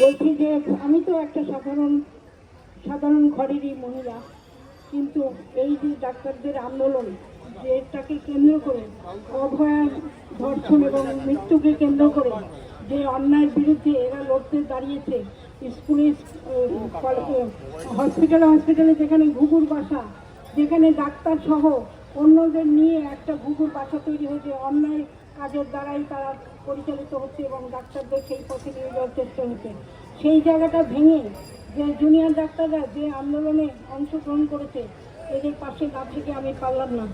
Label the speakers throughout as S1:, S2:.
S1: বলছি যে আমি তো একটা সাধারণ ঘরেরই মহিলা, কিন্তু এই যে ডাক্তারদের আন্দোলন, যেটাকে কেন্দ্র করে অভয়া ধর্ষণ এবং মৃত্যুকে কেন্দ্র করে যে অন্যায়ের বিরুদ্ধে এরা লড়তে দাঁড়িয়েছে, স্কুলে হসপিটালে যেখানে ঘুঘুর বাসা, যেখানে ডাক্তার সহ অন্যদের নিয়ে একটা ঘুঘুর বাসা তৈরি হয়েছে, অন্যায় কাজের দ্বারাই তারা পরিচালিত হচ্ছে এবং ডাক্তারদের সেই পথে নিয়ে যাওয়ার চেষ্টা হচ্ছে। সেই জায়গাটা ভেঙে যে জুনিয়র ডাক্তাররা যে আন্দোলনে অংশগ্রহণ করেছে, এদের পাশে না থেকে আমি পারলাম না।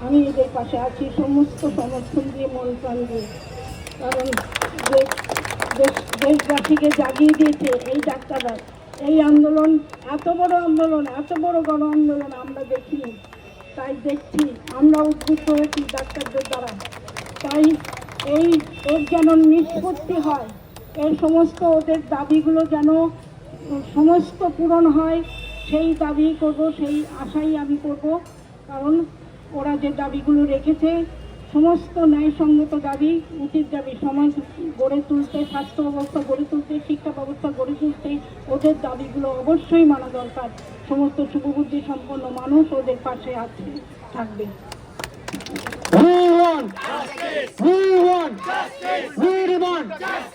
S1: আমি এদের পাশে আছি সমস্ত সমর্থন দিয়ে, মন প্রাণ দিয়ে। কারণ দেশবাসীকে জাগিয়ে দিয়েছে এই ডাক্তাররা। এই আন্দোলন, এত বড় আন্দোলন, এত বড় গণ আন্দোলন আমরা দেখিনি, তাই দেখছি আমরা উদ্বুদ্ধ হয়েছি ডাক্তারদের দ্বারা। তাই এর যেন নিষ্পত্তি হয়, এর সমস্ত ওদের দাবিগুলো যেন সমস্ত পূরণ হয়, সেই দাবি করব, সেই আশাই আমি করব। কারণ ওরা যে দাবিগুলো রেখেছে সমস্ত ন্যায়সঙ্গত দাবি, উচিত দাবি, সমাজ গড়ে তুলতে, স্বাস্থ্য ব্যবস্থা গড়ে তুলতে, শিক্ষা ব্যবস্থা গড়ে তুলতে ওদের দাবিগুলো অবশ্যই মানা দরকার। সমস্ত শুভবুদ্ধি সম্পন্ন মানুষ ওদের পাশে থাকবে।
S2: We want justice. We want justice. We demand justice.